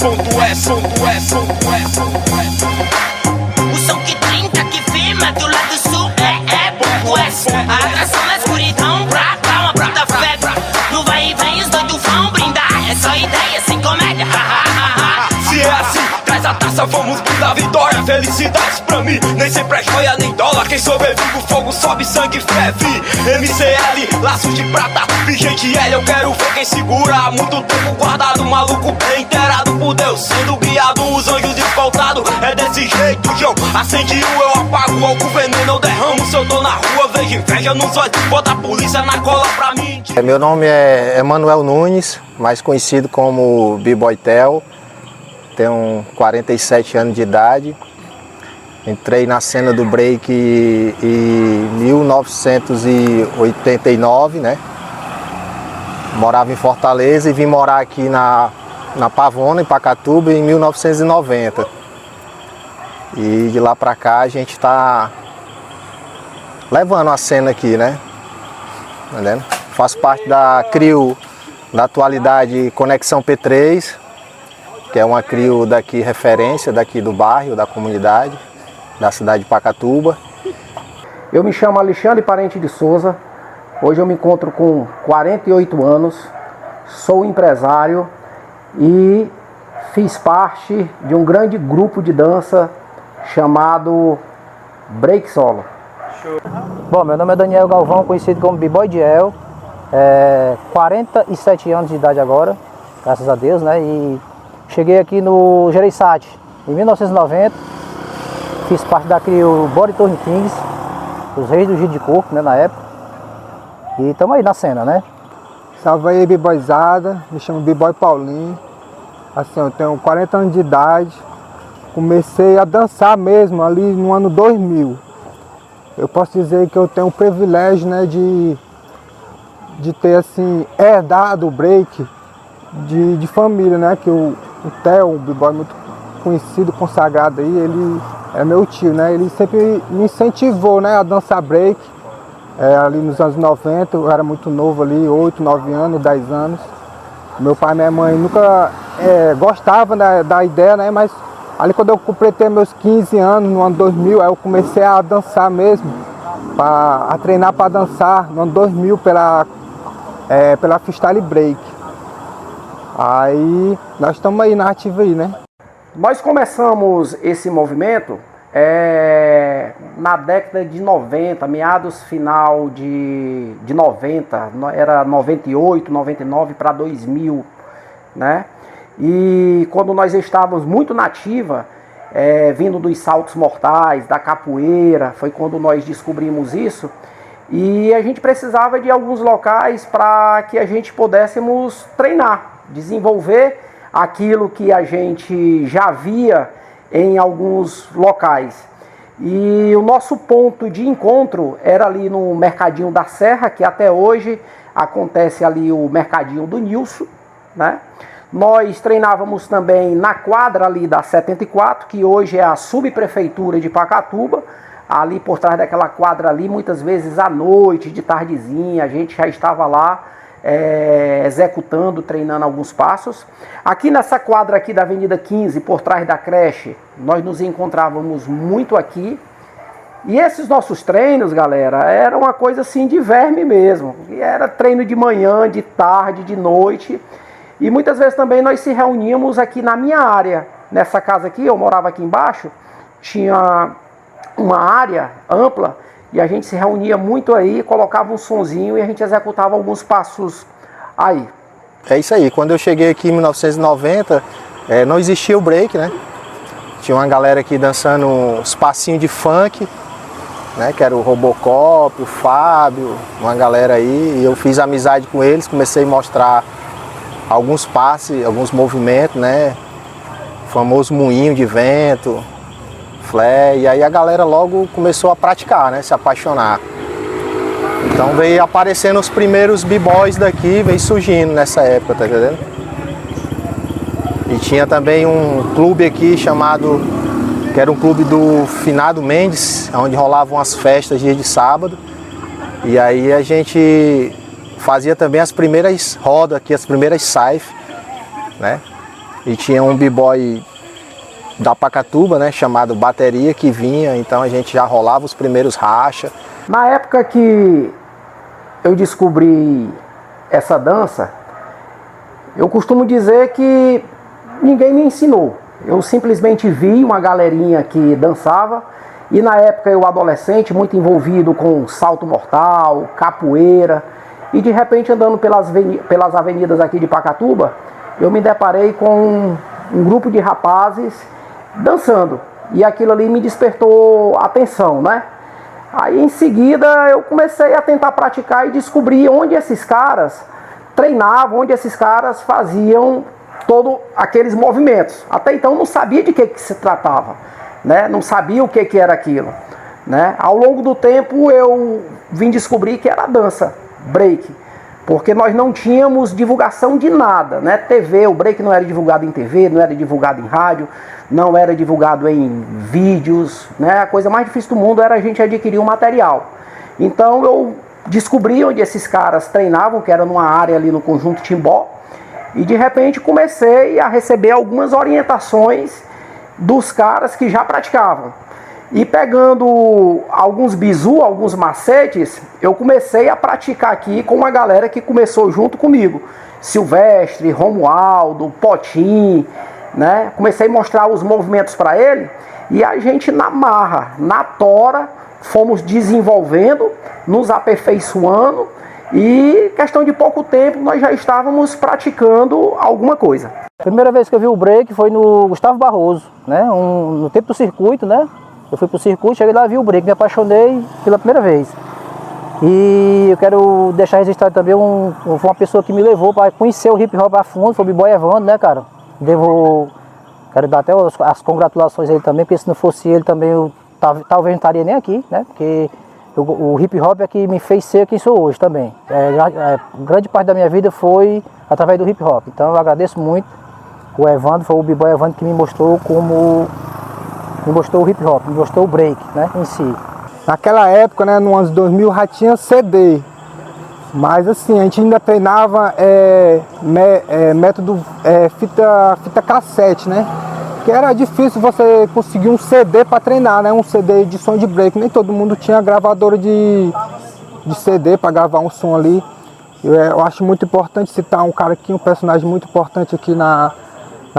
O som que trinca, que firma do lado sul é Ponto S. A atração na escuridão pra uma puta febre. No vai e vem os doidos vão brindar. É só ideia sem comédia. Se é assim, traz a taça, vamos brindar vitória. Felicidades pra mim, nem sempre é joia nem dólar. Quem sobrevive o fogo sobe, sangue ferve. MCL, laços de prata, Vigente L. Eu quero ver quem segura. Há muito tempo guardado, maluco bem inteirado por Deus, sendo guiado, os anjos escoltados. É desse jeito, João, acende eu apago. Álcool veneno eu derramo, se eu tô na rua vejo inveja nos olhos, bota a polícia na cola pra mim. Meu nome é Emanuel Nunes, mais conhecido como B-Boy Tel. Tenho 47 anos de idade. Entrei na cena do break em 1989, né? Morava em Fortaleza e vim morar aqui na Pavona, em Pacatuba, em 1990. E de lá pra cá a gente tá levando a cena aqui, né? Entendendo? Faço parte da CRIO, da atualidade Conexão P3, que é uma CRIO daqui, referência daqui do bairro, da comunidade, da cidade de Pacatuba. Eu me chamo Alexandre Parente de Souza, hoje eu me encontro com 48 anos, sou empresário e fiz parte de um grande grupo de dança chamado Break Solo. Bom, meu nome é Daniel Galvão, conhecido como B-Boy Diel, 47 anos de idade agora, graças a Deus, né? E cheguei aqui no Gereissati em 1990, fiz parte da CRIO Body Turn Kings, os reis do giro de corpo, né, na época. E estamos aí na cena, né? Salve aí, B-Boyzada, me chamo B-Boy Paulinho. Assim, eu tenho 40 anos de idade, comecei a dançar mesmo ali no ano 2000. Eu posso dizer que eu tenho o privilégio, né, de ter assim, herdado o break de família, né, que o Theo, um B-Boy muito conhecido, consagrado aí, ele é meu tio, né, ele sempre me incentivou, né, a dançar break. Ali nos anos 90, eu era muito novo ali, 8, 9 anos, 10 anos. Meu pai e minha mãe nunca gostavam da ideia, né? Mas ali quando eu completei meus 15 anos, no ano 2000, aí eu comecei a dançar mesmo, a treinar para dançar no ano 2000 pela Freestyle Break. Aí nós estamos aí na ativa aí, né? Nós começamos esse movimento na década de 90, meados final de 90, era 98, 99 para 2000, né? E quando nós estávamos muito na ativa, vindo dos saltos mortais, da capoeira, foi quando nós descobrimos isso. E a gente precisava de alguns locais para que a gente pudéssemos treinar, desenvolver aquilo que a gente já via em alguns locais. E o nosso ponto de encontro era ali no Mercadinho da Serra, que até hoje acontece ali o Mercadinho do Nilson, né? Nós treinávamos também na quadra ali da 74, que hoje é a subprefeitura de Pacatuba. Ali por trás daquela quadra ali, muitas vezes à noite, de tardezinha, a gente já estava lá executando, treinando alguns passos. Aqui nessa quadra aqui da Avenida 15, por trás da creche, nós nos encontrávamos muito aqui. E esses nossos treinos, galera, era uma coisa assim de verme mesmo. E era treino de manhã, de tarde, de noite. E muitas vezes também nós se reuníamos aqui na minha área. Nessa casa aqui, eu morava aqui embaixo, tinha uma área ampla, e a gente se reunia muito aí, colocava um sonzinho e a gente executava alguns passos aí. É isso aí, quando eu cheguei aqui em 1990, não existia o break, né? Tinha uma galera aqui dançando uns passinhos de funk, né? Que era o Robocop, o Fábio, uma galera aí, e eu fiz amizade com eles, comecei a mostrar alguns passes, alguns movimentos, né? O famoso moinho de vento, flare, e aí a galera logo começou a praticar, né? Se apaixonar. Então veio aparecendo os primeiros b-boys daqui, veio surgindo nessa época, tá entendendo? E tinha também um clube aqui chamado, que era um clube do Finado Mendes, onde rolavam as festas dia de sábado. E aí a gente fazia também as primeiras rodas aqui, as primeiras saif, né? E tinha um b-boy da Pacatuba, né, chamado Bateria, que vinha, então a gente já rolava os primeiros racha. Na época que eu descobri essa dança, eu costumo dizer que ninguém me ensinou. Eu simplesmente vi uma galerinha que dançava, e na época eu adolescente, muito envolvido com salto mortal, capoeira, e de repente andando pelas avenidas aqui de Pacatuba, eu me deparei com um grupo de rapazes dançando, e aquilo ali me despertou atenção, né? Aí em seguida eu comecei a tentar praticar e descobrir onde esses caras treinavam, onde esses caras faziam todos aqueles movimentos. Até então não sabia de que se tratava, né? Não sabia o que era aquilo, né? Ao longo do tempo eu vim descobrir que era dança, break, porque nós não tínhamos divulgação de nada, né? TV, o break não era divulgado em TV, não era divulgado em rádio, não era divulgado em vídeos, né? A coisa mais difícil do mundo era a gente adquirir um material. Então eu descobri onde esses caras treinavam, que era numa área ali no Conjunto Timbó, e de repente comecei a receber algumas orientações dos caras que já praticavam. E pegando alguns bizu, alguns macetes, eu comecei a praticar aqui com uma galera que começou junto comigo. Silvestre, Romualdo, Potim, né? Comecei a mostrar os movimentos para ele, e a gente na marra, na tora, fomos desenvolvendo, nos aperfeiçoando, e questão de pouco tempo nós já estávamos praticando alguma coisa. A primeira vez que eu vi o break foi no Gustavo Barroso, né? No tempo do circuito, né? Eu fui pro circuito, cheguei lá, vi o break, me apaixonei pela primeira vez. E eu quero deixar registrado também foi uma pessoa que me levou para conhecer o hip hop a fundo, foi o B-Boy Evandro, né, cara? Quero dar até as congratulações a ele também, porque se não fosse ele também eu talvez não estaria nem aqui, né? Porque o hip hop é que me fez ser quem sou hoje também. Grande parte da minha vida foi através do hip hop. Então eu agradeço muito o Evandro, foi o B-Boy Evandro que me mostrou o hip hop, me mostrou o break, né, em si. Naquela época, né, no ano 2000, já tinha CD, mas assim, a gente ainda treinava método fita cassete, né, que era difícil você conseguir um CD para treinar, né, um CD de som de break, nem todo mundo tinha gravadora de CD para gravar um som ali. Eu acho muito importante citar um cara aqui, um personagem muito importante aqui na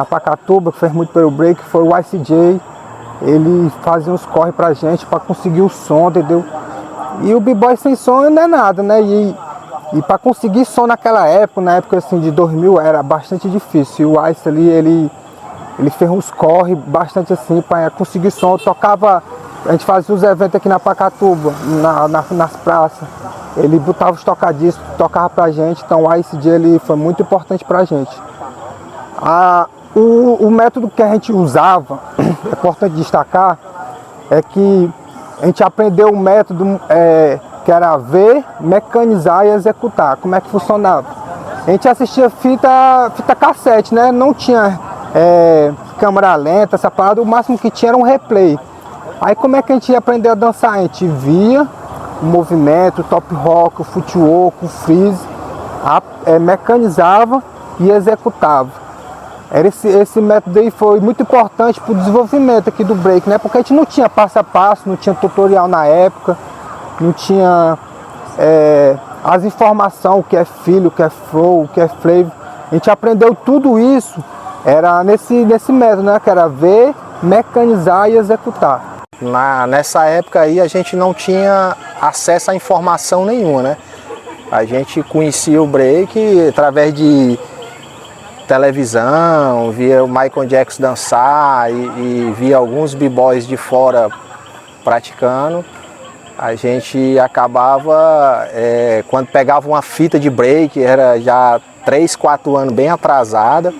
Pacatuba, que fez muito pelo break, foi o ICJ. Ele fazia uns corre pra gente para conseguir o som, entendeu? E o b-boy sem som não é nada, né? E para conseguir som naquela época, na época assim de 2000, era bastante difícil. E o Ice ali, ele fez uns corre bastante assim para conseguir som. Tocava, a gente fazia os eventos aqui na Pacatuba, nas praças. Ele botava os tocadiscos, tocava pra gente. Então o Ice ele foi muito importante pra gente. O método que a gente usava, é importante destacar, é que a gente aprendeu um método que era ver, mecanizar e executar. Como é que funcionava? A gente assistia fita cassete, né? Não tinha câmera lenta, essa parada, o máximo que tinha era um replay. Aí como é que a gente ia aprender a dançar? A gente via o movimento, o top rock, o footwork, o freeze, mecanizava e executava. Esse método aí foi muito importante para o desenvolvimento aqui do break, né? Porque a gente não tinha passo a passo, não tinha tutorial na época, não tinha as informações, o que é feel, o que é flow, o que é flavor. A gente aprendeu tudo isso, era nesse método, né? Que era ver, mecanizar e executar. Nessa época aí a gente não tinha acesso a informação nenhuma, né? A gente conhecia o break através de televisão, via o Michael Jackson dançar e via alguns b-boys de fora praticando. A gente acabava, quando pegava uma fita de break, era já 3, 4 anos bem atrasada,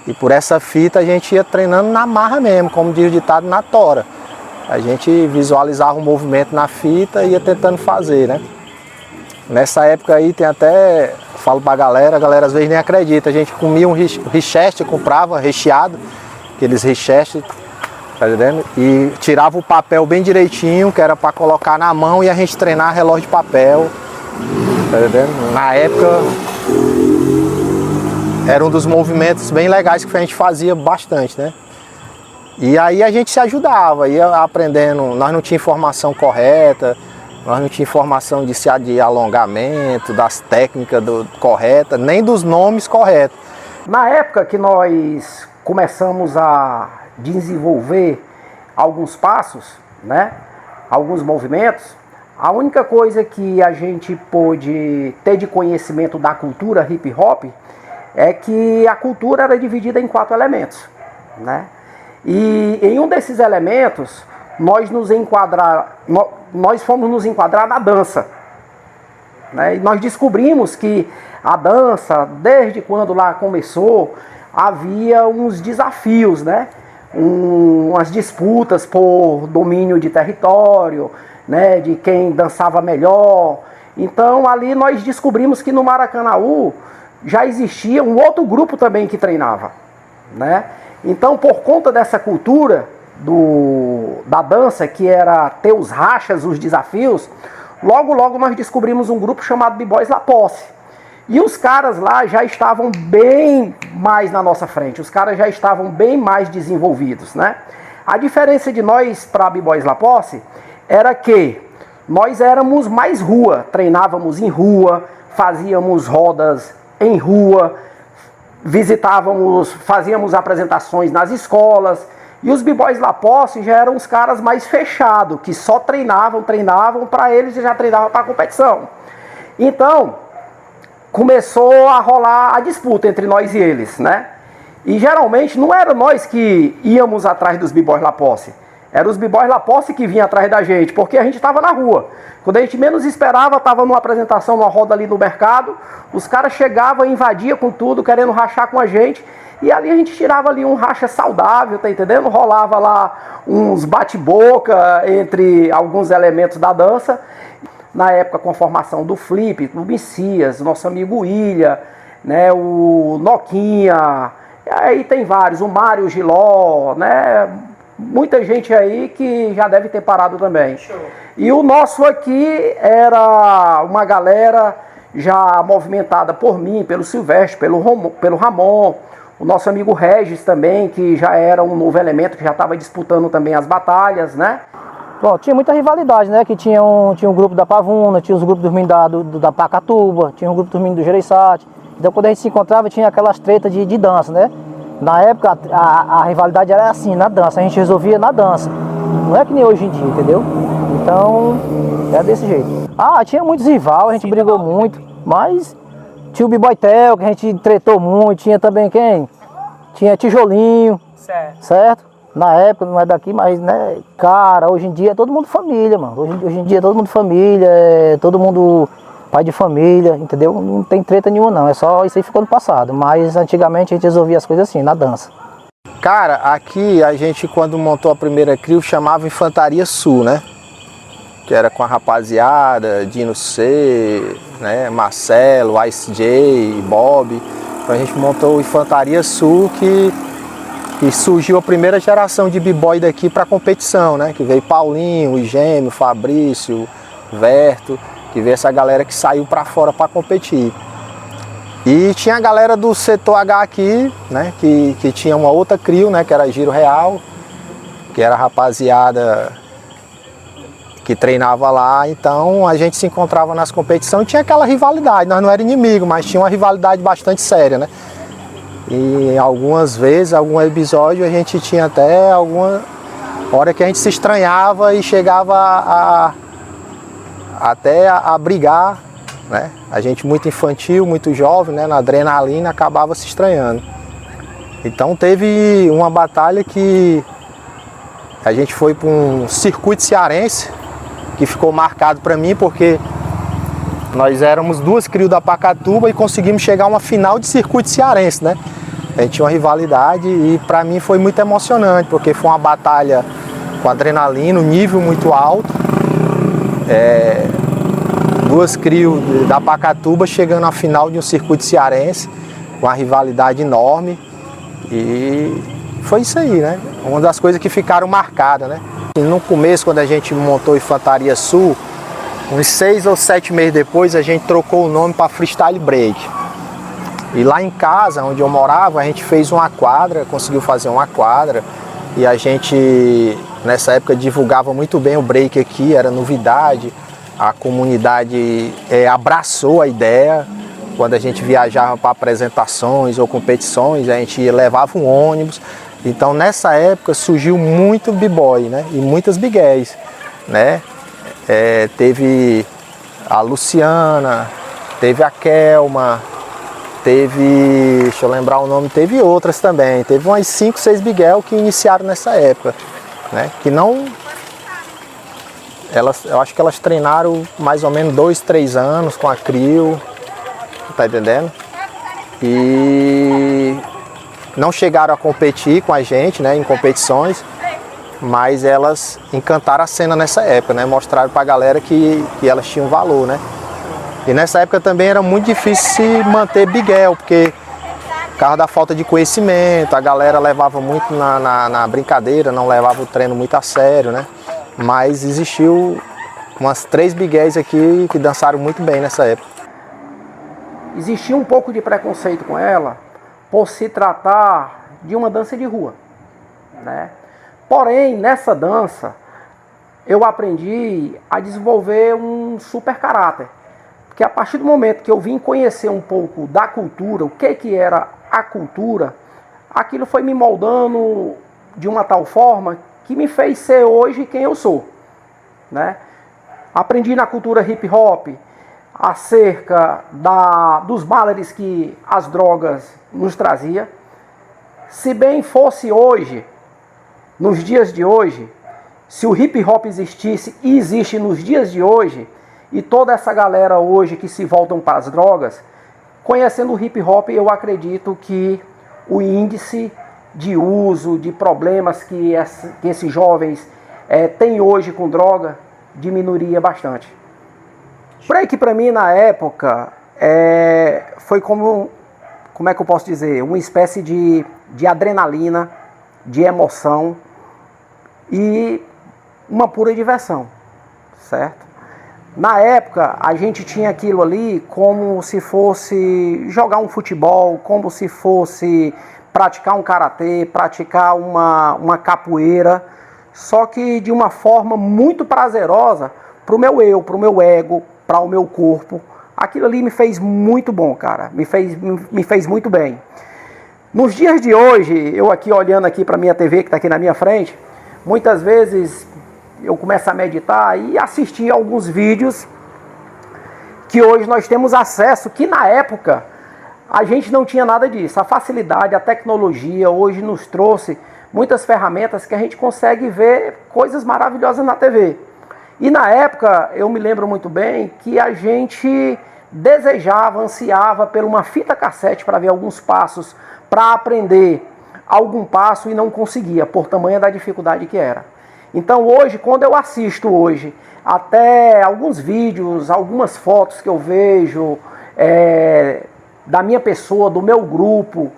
e por essa fita a gente ia treinando na marra mesmo, como diz o ditado, na tora. A gente visualizava o movimento na fita e ia tentando fazer, né? Nessa época aí tem até, falo pra galera, a galera às vezes nem acredita, a gente comia um Richester, comprava recheado, aqueles Richester, tá entendendo? E tirava o papel bem direitinho, que era para colocar na mão e a gente treinar relógio de papel, tá entendendo? Na época era um dos movimentos bem legais que a gente fazia bastante, né? E aí a gente se ajudava, ia aprendendo, nós não tínhamos informação correta, nós não tínhamos informação de alongamento, das técnicas corretas, nem dos nomes corretos. Na época que nós começamos a desenvolver alguns passos, né, alguns movimentos, a única coisa que a gente pôde ter de conhecimento da cultura hip hop é que a cultura era dividida em 4 elementos, né? E em um desses elementos nós fomos nos enquadrar na dança, né? E nós descobrimos que a dança, desde quando lá começou, havia uns desafios, né? Umas disputas por domínio de território, né? De quem dançava melhor. Então ali nós descobrimos que no Maracanaú já existia um outro grupo também que treinava, né? Então, por conta dessa cultura da dança, que era ter os rachas, os desafios, logo nós descobrimos um grupo chamado B-Boys La Posse. E os caras lá já estavam bem mais na nossa frente, os caras já estavam bem mais desenvolvidos, né? A diferença de nós para B-Boys La Posse era que nós éramos mais rua, treinávamos em rua, fazíamos rodas em rua, fazíamos apresentações nas escolas, e os B-Boys La Posse já eram os caras mais fechados, que só treinavam, para eles já treinavam para a competição. Então, começou a rolar a disputa entre nós e eles, né? E geralmente não era nós que íamos atrás dos B-Boys La Posse, eram os B-Boys La Posse que vinham atrás da gente, porque a gente estava na rua. Quando a gente menos esperava, estava numa apresentação, numa roda ali no mercado, os caras chegavam, invadiam com tudo, querendo rachar com a gente, e ali a gente tirava ali um racha saudável, tá entendendo? Rolava lá uns bate-boca entre alguns elementos da dança. Na época, com a formação do Flip, do Messias, nosso amigo Ilha, né, o Noquinha, aí tem vários, o Mário Giló, né? Muita gente aí que já deve ter parado também. Show. E o nosso aqui era uma galera já movimentada por mim, pelo Silvestre, pelo Ramon, o nosso amigo Regis também, que já era um novo elemento, que já estava disputando também as batalhas, né? Bom, tinha muita rivalidade, né? Que tinha um grupo da Pavuna, tinha os grupos dos meninos da Pacatuba, tinha um grupo dos meninos do Jereissati. Então quando a gente se encontrava tinha aquelas tretas de dança, né? Na época a rivalidade era assim, na dança, a gente resolvia na dança. Não é que nem hoje em dia, entendeu? Então, era desse jeito. Ah, tinha muitos rivais, a gente brigou muito, mas tinha o B-Boy Tel, que a gente tretou muito, tinha também quem? Tinha Tijolinho, certo? Na época, não é daqui, mas, né, cara, hoje em dia é todo mundo família, mano. Hoje em dia é todo mundo família, é todo mundo pai de família, entendeu? Não tem treta nenhuma não, é só isso aí ficou no passado. Mas antigamente a gente resolvia as coisas assim, na dança. Cara, aqui a gente quando montou a primeira CRIO chamava Infantaria Sul, né? Que era com a rapaziada, Dino C, né? Marcelo, Ice J, Bob. Então a gente montou o Infantaria Sul que surgiu a primeira geração de B-Boy daqui para competição, né? Que veio Paulinho, o Gêmeo, Fabrício, Verto, que veio essa galera que saiu para fora para competir. E tinha a galera do setor H aqui, né? Que tinha uma outra CRIO, né? Que era Giro Real, que era a rapaziada que treinava lá. Então a gente se encontrava nas competições e tinha aquela rivalidade. Nós não era inimigo, mas tinha uma rivalidade bastante séria, né? E algumas vezes, algum episódio, a gente tinha até alguma hora que a gente se estranhava e chegava até a brigar, né? A gente muito infantil, muito jovem, né? Na adrenalina, acabava se estranhando. Então teve uma batalha que a gente foi para um circuito cearense, que ficou marcado para mim, porque nós éramos duas CRIO da Pacatuba e conseguimos chegar a uma final de circuito cearense, né? A gente tinha uma rivalidade e para mim foi muito emocionante, porque foi uma batalha com adrenalina, um nível muito alto. Duas CRIO da Pacatuba chegando à final de um circuito cearense, com uma rivalidade enorme. E foi isso aí, né? Uma das coisas que ficaram marcadas, né? No começo, quando a gente montou Infantaria Sul, uns 6 ou 7 meses depois, a gente trocou o nome para Freestyle Break. E lá em casa, onde eu morava, a gente fez uma quadra, conseguiu fazer uma quadra. E a gente, nessa época, divulgava muito bem o break aqui, era novidade. A comunidade abraçou a ideia. Quando a gente viajava para apresentações ou competições, a gente levava um ônibus. Então, nessa época, surgiu muito b-boy, né? E muitas bigués, né? Teve a Luciana, teve a Kelma, teve, deixa eu lembrar o nome, teve outras também. Teve umas 5, 6 biguel que iniciaram nessa época, né? Que não... eu acho que elas treinaram mais ou menos 2, 3 anos com a CRIO, tá entendendo? E não chegaram a competir com a gente, né, em competições, mas elas encantaram a cena nessa época, né? Mostraram pra galera que elas tinham valor, né? E nessa época também era muito difícil se manter biguel, porque por causa da falta de conhecimento, a galera levava muito na brincadeira, não levava o treino muito a sério, né? Mas existiu umas 3 biguéis aqui que dançaram muito bem nessa época. Existia um pouco de preconceito com ela por se tratar de uma dança de rua, né? Porém, nessa dança, eu aprendi a desenvolver um super caráter. Porque a partir do momento que eu vim conhecer um pouco da cultura, o que era a cultura, aquilo foi me moldando de uma tal forma que me fez ser hoje quem eu sou, né? Aprendi na cultura hip hop acerca dos males que as drogas nos trazia. Se bem fosse hoje, nos dias de hoje, se o hip hop existisse e existe nos dias de hoje, e toda essa galera hoje que se voltam para as drogas, conhecendo o hip hop, eu acredito que o índice de uso, de problemas que esses jovens têm hoje com droga, diminuiria bastante. Break para mim na época foi como é que eu posso dizer, uma espécie de adrenalina, de emoção e uma pura diversão, certo? Na época, a gente tinha aquilo ali como se fosse jogar um futebol, como se fosse praticar um karatê, praticar uma capoeira, só que de uma forma muito prazerosa para o meu eu, para o meu ego, para o meu corpo. Aquilo ali me fez muito bom, cara, me fez muito bem. Nos dias de hoje, eu aqui olhando aqui para minha TV que está aqui na minha frente, muitas vezes eu começo a meditar e assistir alguns vídeos que hoje nós temos acesso, que na época a gente não tinha nada disso. A facilidade, a tecnologia hoje nos trouxe muitas ferramentas que a gente consegue ver coisas maravilhosas na TV. E na época eu me lembro muito bem que a gente desejava, ansiava por uma fita cassete para ver alguns passos, para aprender algum passo e não conseguia, por tamanha da dificuldade que era. Então hoje, quando eu assisto hoje, até alguns vídeos, algumas fotos que eu vejo da minha pessoa, do meu grupo,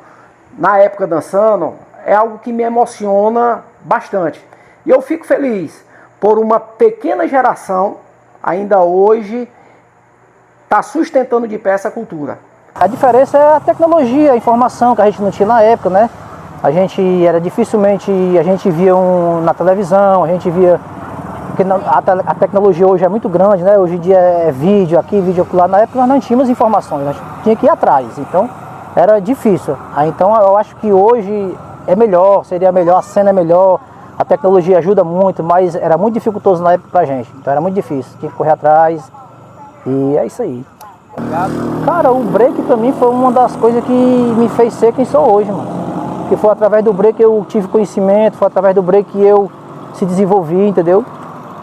na época dançando, é algo que me emociona bastante. E eu fico feliz por uma pequena geração, ainda hoje, tá sustentando de pé essa cultura. A diferença é a tecnologia, a informação que a gente não tinha na época, né? A gente dificilmente a gente via na televisão, a gente via, porque a tecnologia hoje é muito grande, né? Hoje em dia é vídeo aqui, vídeo lá. Na época nós não tínhamos informações, nós tínhamos que ir atrás, então era difícil. Então eu acho que hoje é melhor, seria melhor, a cena é melhor, a tecnologia ajuda muito, mas era muito dificultoso na época pra gente, então era muito difícil, tinha que correr atrás e é isso aí. Cara, o break pra mim foi uma das coisas que me fez ser quem sou hoje, mano. Porque foi através do break que eu tive conhecimento, foi através do break que eu se desenvolvi, entendeu?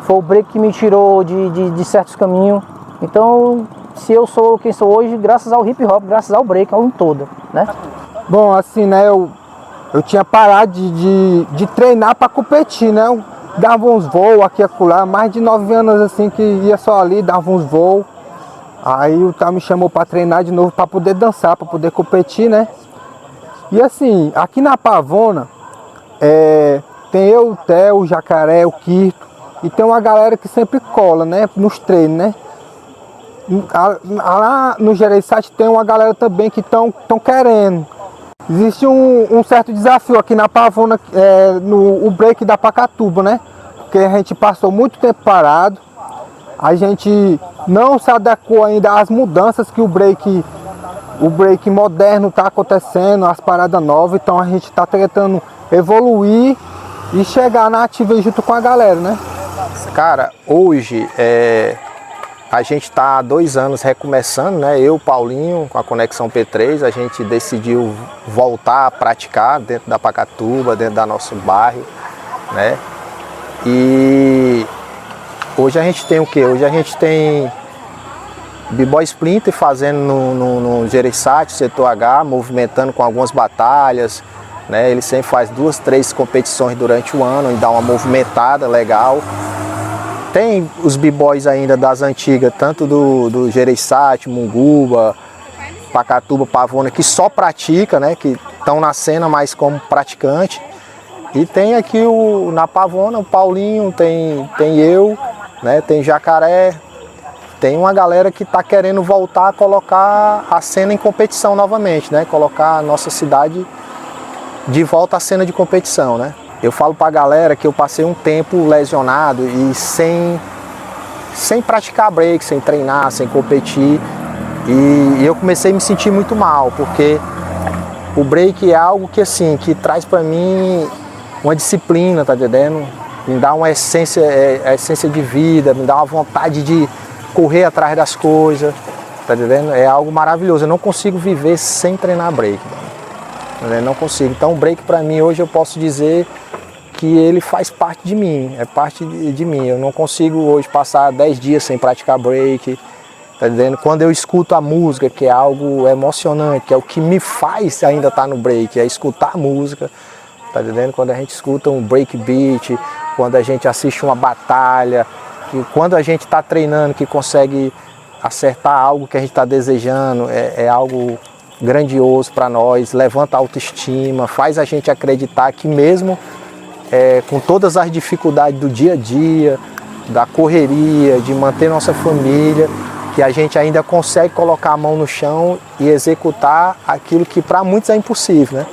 Foi o break que me tirou de certos caminhos. Então, se eu sou quem sou hoje, graças ao hip hop, graças ao break, ao todo, né? Bom, assim, né, eu tinha parado de treinar para competir, né? Eu dava uns voos aqui e acolá, mais de 9 anos assim que ia só ali, dava uns voos. Aí o cara me chamou para treinar de novo para poder dançar, para poder competir, né? E assim, aqui na Pavona, tem eu, o Theo, o Jacaré, o Quirto, e tem uma galera que sempre cola, né, nos treinos, né? lá no Gereissati tem uma galera também que estão querendo. Existe um certo desafio aqui na Pavona, no break da Pacatuba, né? Porque a gente passou muito tempo parado, a gente não se adequou ainda às mudanças que o break moderno está acontecendo, as paradas novas, então a gente está tentando evoluir e chegar na ativa junto com a galera, né? Cara, hoje a gente está há 2 anos recomeçando, né? Eu, Paulinho, com a Conexão P3, a gente decidiu voltar a praticar dentro da Pacatuba, dentro do nosso bairro, né? E hoje a gente tem o quê? Hoje a gente tem B-Boy Splinter fazendo no Gereissati, setor H, movimentando com algumas batalhas, né? Ele sempre faz 2, 3 competições durante o ano e dá uma movimentada legal. Tem os B-Boys ainda das antigas, tanto do Gereissati, Munguba, Pacatuba, Pavona, que só pratica, né? Que estão na cena mais como praticante. E tem aqui na Pavona, o Paulinho, tem eu, né? Tem Jacaré, tem uma galera que está querendo voltar a colocar a cena em competição novamente, né? Colocar a nossa cidade de volta à cena de competição, né? Eu falo pra galera que eu passei um tempo lesionado e sem praticar break, sem treinar, sem competir. E eu comecei a me sentir muito mal, porque o break é algo que assim, que traz pra mim uma disciplina, tá entendendo? Me dá uma essência, a essência de vida, me dá uma vontade de correr atrás das coisas, tá entendendo? É algo maravilhoso. Eu não consigo viver sem treinar break, mano. Não consigo. Então o break pra mim hoje eu posso dizer que ele faz parte de mim, é parte de mim. Eu não consigo hoje passar 10 dias sem praticar break, tá entendendo? Quando eu escuto a música, que é algo emocionante, que é o que me faz ainda estar no break, é escutar a música, tá entendendo? Quando a gente escuta um break beat, quando a gente assiste uma batalha, que quando a gente está treinando, que consegue acertar algo que a gente está desejando, é algo grandioso para nós, levanta a autoestima, faz a gente acreditar que mesmo com todas as dificuldades do dia a dia, da correria, de manter nossa família, que a gente ainda consegue colocar a mão no chão e executar aquilo que para muitos é impossível, né?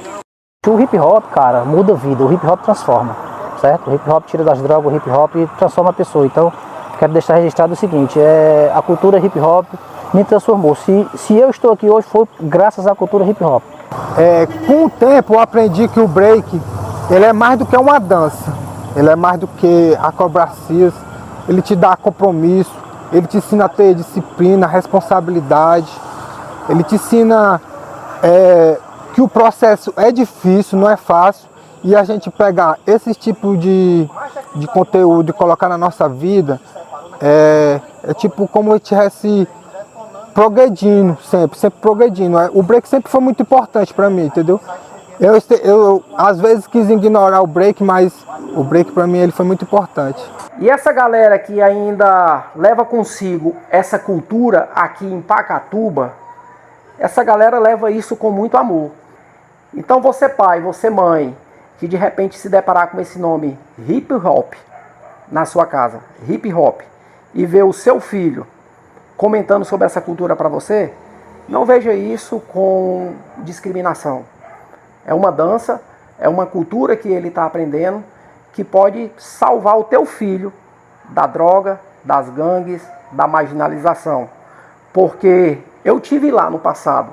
O hip hop, cara, muda a vida, o hip hop transforma, certo? O hip hop tira das drogas, o hip hop transforma a pessoa. Então, quero deixar registrado o seguinte, a cultura hip hop me transformou. Se eu estou aqui hoje foi graças à cultura hip hop. Com o tempo eu aprendi que o break, ele é mais do que uma dança, ele é mais do que acrobacias, ele te dá compromisso, ele te ensina a ter disciplina, responsabilidade, ele te ensina que o processo é difícil, não é fácil, e a gente pegar esse tipo de conteúdo e colocar na nossa vida, é tipo como eu estivesse progredindo, sempre progredindo. O break sempre foi muito importante para mim, entendeu? Eu às vezes quis ignorar o break, mas o break para mim ele foi muito importante. E essa galera que ainda leva consigo essa cultura aqui em Pacatuba, essa galera leva isso com muito amor. Então você pai, você mãe, que de repente se deparar com esse nome hip hop na sua casa, hip hop, e ver o seu filho comentando sobre essa cultura para você, não veja isso com discriminação. É uma dança, é uma cultura que ele está aprendendo, que pode salvar o teu filho da droga, das gangues, da marginalização. Porque eu tive lá no passado,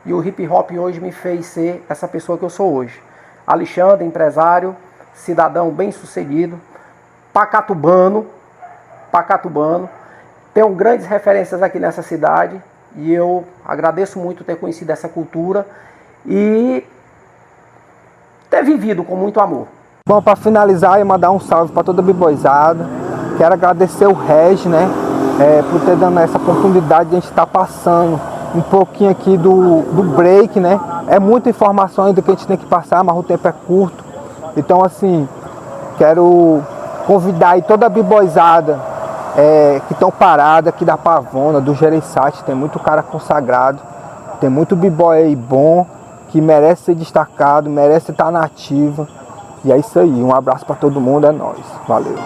e o hip hop hoje me fez ser essa pessoa que eu sou hoje. Alexandre, empresário, cidadão bem-sucedido, pacatubano, tenho grandes referências aqui nessa cidade, e eu agradeço muito ter conhecido essa cultura e ter vivido com muito amor. Bom, para finalizar, eu mandar um salve para toda a biboizada. Quero agradecer o Reg, né, por ter dado essa oportunidade de a gente estar passando um pouquinho aqui do break, né. É muita informação ainda que a gente tem que passar, mas o tempo é curto. Então, assim, quero convidar aí toda a biboizada que estão parada aqui da Pavona, do Gereissati. Tem muito cara consagrado, tem muito b-boy aí bom, que merece ser destacado, merece estar na ativa. E é isso aí, um abraço para todo mundo, é nóis, valeu.